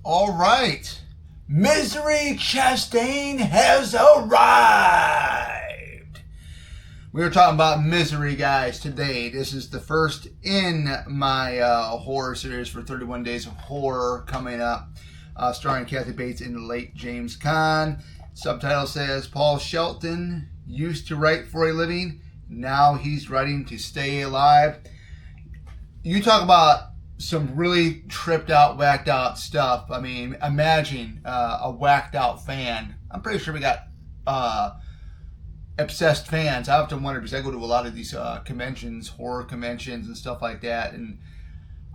All right. Misery Chastain has arrived. We are talking about Misery, guys, today. This is the first in my horror series for 31 Days of Horror coming up, starring Kathy Bates and the late James Caan. Subtitle says, Paul Shelton used to write for a living. Now he's writing to stay alive. You talk about some really tripped out, whacked out stuff. I mean, imagine a whacked out fan. I'm pretty sure we got obsessed fans. I often wonder, because I go to a lot of these conventions, horror conventions and stuff like that, and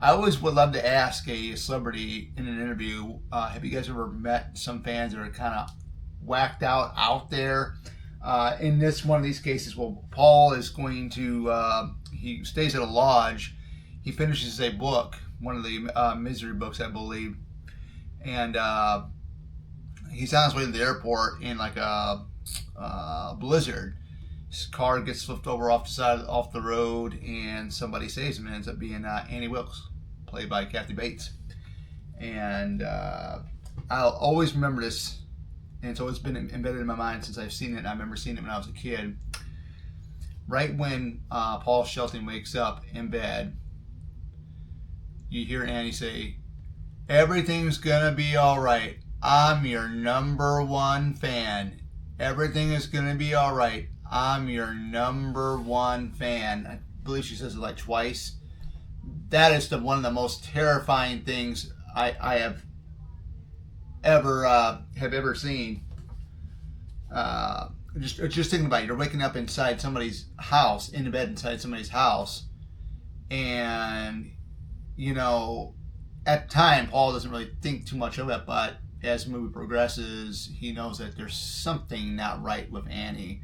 I always would love to ask a celebrity in an interview, have you guys ever met some fans that are kind of whacked out there? In this one of these cases, well, Paul is going to, he stays at a lodge. He finishes a book, one of the Misery books, I believe, and he's on his way to the airport in like a blizzard. His car gets flipped over off the road, and somebody saves him. And it ends up being Annie Wilkes, played by Kathy Bates. And I'll always remember this, and it's always been embedded in my mind since I've seen it. I remember seeing it when I was a kid. Right when Paul Shelton wakes up in bed, you hear Annie say, "Everything's gonna be all right. I'm your number one fan. Everything is gonna be all right. I'm your number one fan." I believe she says it like twice. That is one of the most terrifying things I have ever seen. Just thinking about it, you're waking up inside somebody's house, in bed inside somebody's house, and you know, at the time, Paul doesn't really think too much of it, but as the movie progresses, he knows that there's something not right with Annie,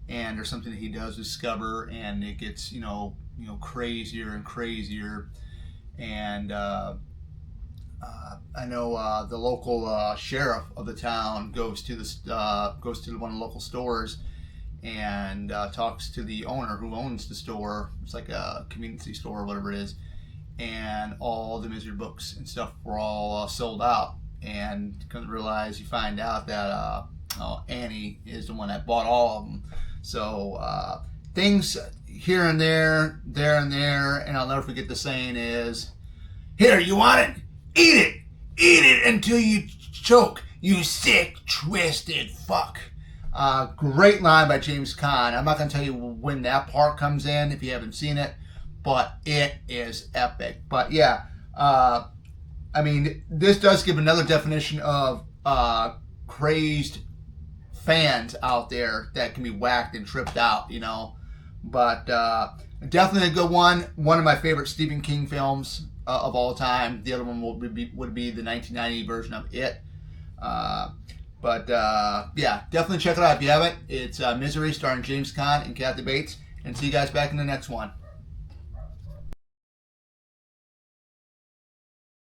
and there's something that he does discover, and it gets, crazier and crazier. And I know the local sheriff of the town goes to one of the local stores and talks to the owner who owns the store. It's like a community store or whatever it is. And all the Misery books and stuff were all sold out. And come to you find out that Annie is the one that bought all of them. So things here and there, and I'll never forget the saying is, "Here, you want it? Eat it until you choke, you sick, twisted fuck." Great line by James Caan. I'm not going to tell you when that part comes in if you haven't seen it, but it is epic. But yeah, I mean, this does give another definition of crazed fans out there that can be whacked and tripped out, But definitely a good one. One of my favorite Stephen King films of all time. The other one would be the 1990 version of It. But yeah, definitely check it out if you haven't. It's Misery, starring James Caan and Kathy Bates. And see you guys back in the next one.